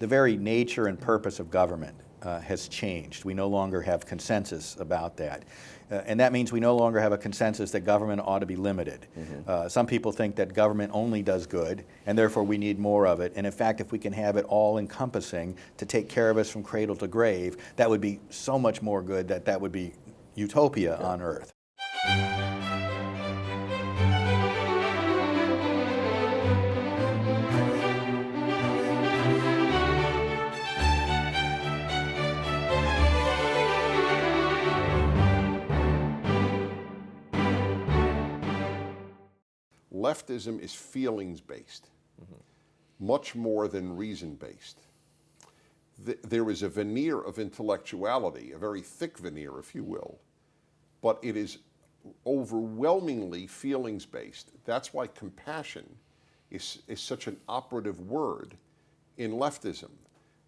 the very nature and purpose of government has changed. We no longer have consensus about that. And that means we no longer have a consensus that government ought to be limited. Some people think that government only does good, and therefore we need more of it. And in fact, if we can have it all-encompassing to take care of us from cradle to grave, that would be so much more good that that would be utopia on earth. Leftism is feelings-based, much more than reason-based. There is a veneer of intellectuality, a very thick veneer, if you will, but it is overwhelmingly feelings-based. That's why compassion is such an operative word in leftism.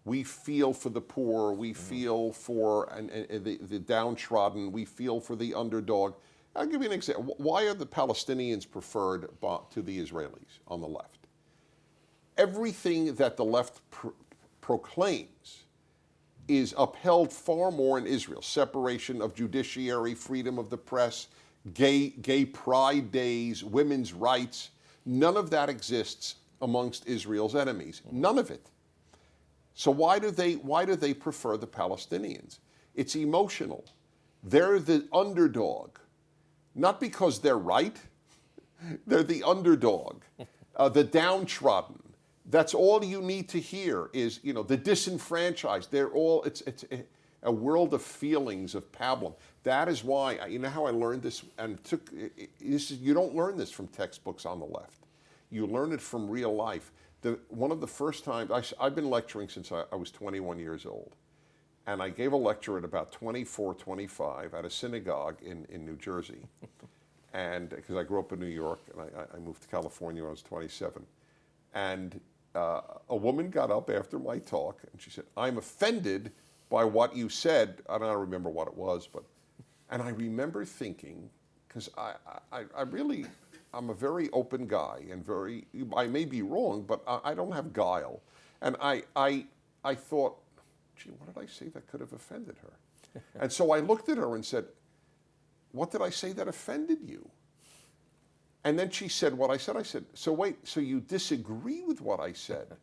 We feel for the poor, we feel for the downtrodden, we feel for the underdog. I'll give you an example. Why are the Palestinians preferred to the Israelis on the left? Everything that the left proclaims is upheld far more in Israel. Separation of judiciary, freedom of the press, gay pride days, women's rights. None of that exists amongst Israel's enemies. None of it. So why do they prefer the Palestinians? It's emotional. They're the underdog. Not because they're right, they're the underdog, the downtrodden. That's all you need to hear is, the disenfranchised. They're all, it's a world of feelings, of pablum. That is why, you know how I learned this? And you don't learn this from textbooks on the left. You learn it from real life. One of the first times, I've been lecturing since I was 21 years old. And I gave a lecture at about 24, 25 at a synagogue in New Jersey. And because I grew up in New York and I moved to California when I was 27. And a woman got up after my talk and she said, "I'm offended by what you said." I don't remember what it was, and I remember thinking, because I'm a very open guy and I may be wrong, but I don't have guile. And I thought, gee, what did I say that could have offended her? And so I looked at her and said, "What did I say that offended you?" And then she said what I said. I said, "So wait, so you disagree with what I said,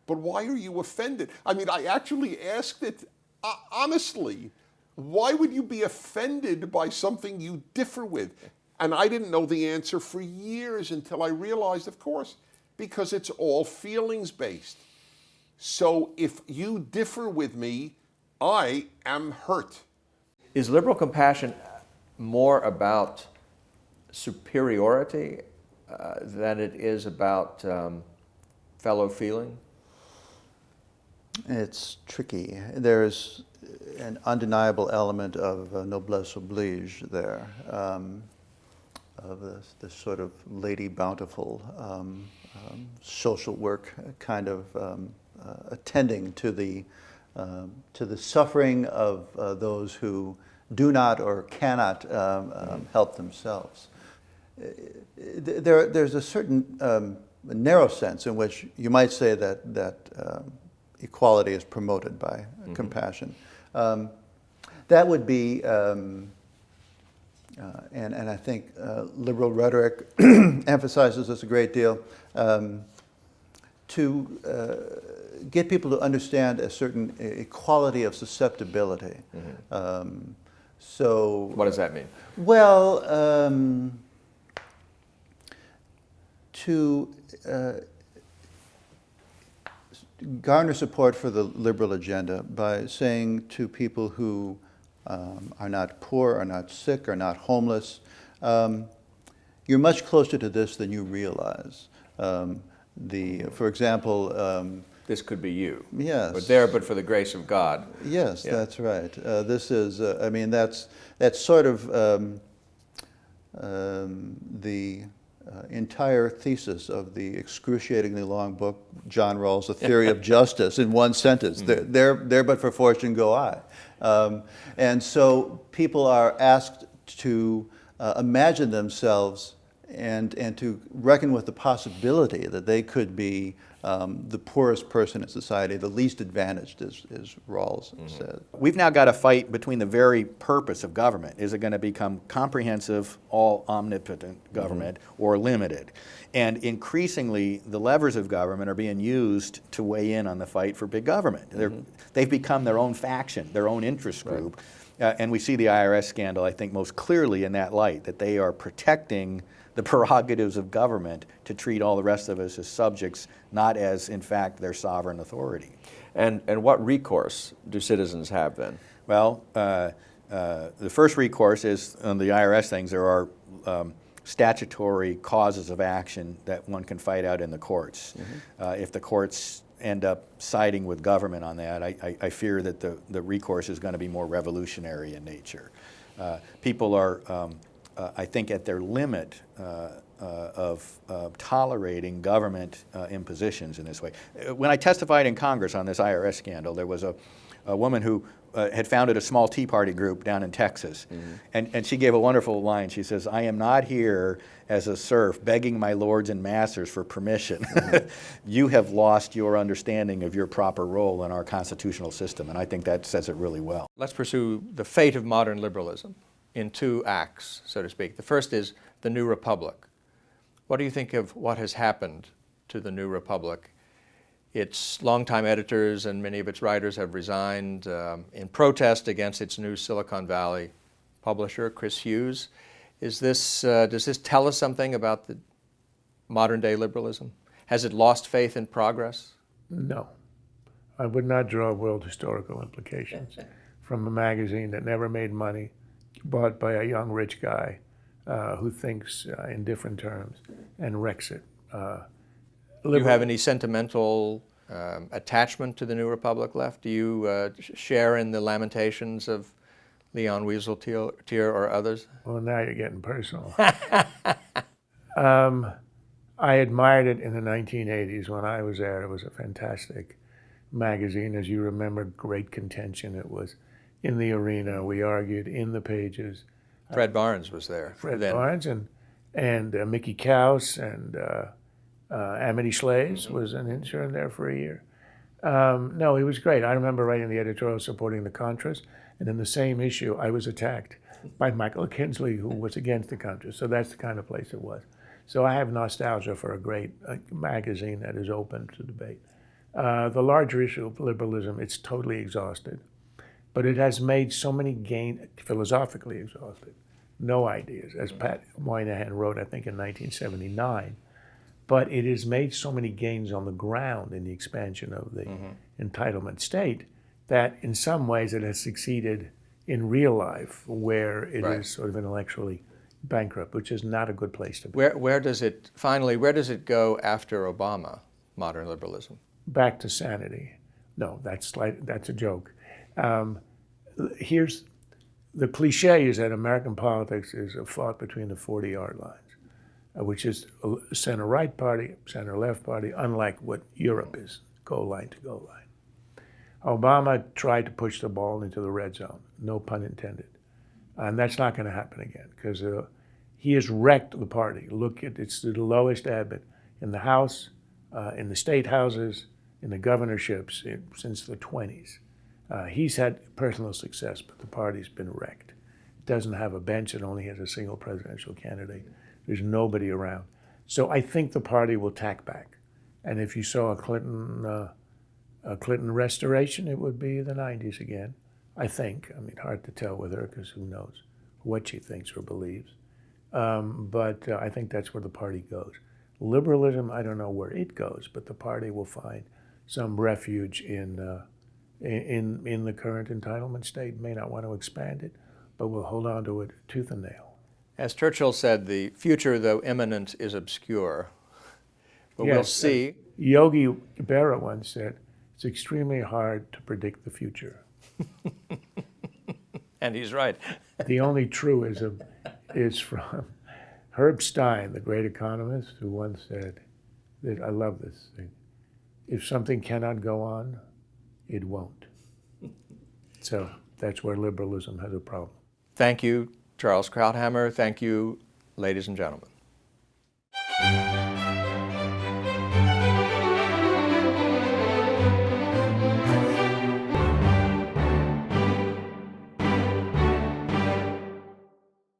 but why are you offended?" I mean, I actually asked it honestly. Why would you be offended by something you differ with? And I didn't know the answer for years until I realized, of course, because it's all feelings-based. So if you differ with me, I am hurt. Is liberal compassion more about superiority than it is about fellow feeling? It's tricky. There's an undeniable element of noblesse oblige there, of this sort of Lady Bountiful social work kind of attending to the suffering of those who do not or cannot help themselves. There's a certain narrow sense in which you might say that equality is promoted by compassion. That would be, and I think liberal rhetoric emphasizes this a great deal, to get people to understand a certain equality of susceptibility. So what does that mean? Well, to garner support for the liberal agenda by saying to people who are not poor, are not sick, are not homeless, you're much closer to this than you realize. For example, this could be you. Yes. But there, but for the grace of God. Yes, yeah. That's right. This is, I mean, that's sort of the entire thesis of the excruciatingly long book, John Rawls' The Theory of Justice, in one sentence. There but for fortune go I. And so people are asked to imagine themselves and to reckon with the possibility that they could be the poorest person in society, the least advantaged, as Rawls said. We've now got a fight between the very purpose of government. Is it going to become comprehensive, all omnipotent government, or limited? And increasingly, the levers of government are being used to weigh in on the fight for big government. They've become their own faction, their own interest group. And we see the IRS scandal, I think, most clearly in that light, that they are protecting the prerogatives of government to treat all the rest of us as subjects, not as, in fact, their sovereign authority. And what recourse do citizens have then? Well, the first recourse is, on the IRS things, there are statutory causes of action that one can fight out in the courts. If the courts end up siding with government on that, I fear that the recourse is going to be more revolutionary in nature. People are, I think, at their limit of tolerating government impositions in this way. When I testified in Congress on this IRS scandal, there was a woman who had founded a small Tea Party group down in Texas. And she gave a wonderful line. She says, "I am not here as a serf begging my lords and masters for permission. You have lost your understanding of your proper role in our constitutional system." And I think that says it really well. Let's pursue the fate of modern liberalism in two acts, so to speak. The first is the New Republic. What do you think of what has happened to the New Republic? Its longtime editors and many of its writers have resigned in protest against its new Silicon Valley publisher, Chris Hughes. Does this tell us something about the modern day liberalism? Has it lost faith in progress? No. I would not draw world historical implications from a magazine that never made money, bought by a young rich guy who thinks in different terms and wrecks it. Do you have any sentimental attachment to the New Republic left? Do you share in the lamentations of Leon Wieseltier or others? Well, now you're getting personal. I admired it in the 1980s when I was there. It was a fantastic magazine. As you remember, great contention. It was in the arena. We argued in the pages. Fred Barnes was there. Fred Barnes and Mickey Kaus and Amity Shlaes was an intern there for a year. No, he was great. I remember writing the editorial supporting the Contras, and in the same issue, I was attacked by Michael Kinsley, who was against the Contras. So that's the kind of place it was. So I have nostalgia for a great magazine that is open to debate. The larger issue of liberalism, it's totally exhausted, but it has made so many gains, philosophically exhausted. No ideas, as Pat Moynihan wrote, I think, in 1979. But it has made so many gains on the ground in the expansion of the entitlement state that in some ways it has succeeded in real life where it is sort of intellectually bankrupt, which is not a good place to be. Where does it go after Obama, modern liberalism? Back to sanity. No, that's a joke. Here's the cliche is that American politics is a fight between the 40-yard lines, which is a center-right party, center-left party, unlike what Europe is, goal line to goal line. Obama tried to push the ball into the red zone, no pun intended. And that's not going to happen again because he has wrecked the party. Look, it's the lowest ebb in the House, in the state houses, in the governorships since the 20s. He's had personal success, but the party's been wrecked. It doesn't have a bench. It only has a single presidential candidate. There's nobody around. So I think the party will tack back. And if you saw a Clinton restoration, it would be the 90s again, I think. I mean, hard to tell with her because who knows what she thinks or believes. But I think that's where the party goes. Liberalism, I don't know where it goes, but the party will find some refuge in the current entitlement state. May not want to expand it, but will hold on to it tooth and nail. As Churchill said, the future, though imminent, is obscure. But yes, we'll see. Yogi Berra once said, it's extremely hard to predict the future. And he's right. The only truism is from Herb Stein, the great economist, who once said, that I love this thing, if something cannot go on, it won't. So that's where liberalism has a problem. Thank you, Charles Krauthammer. Thank you, ladies and gentlemen.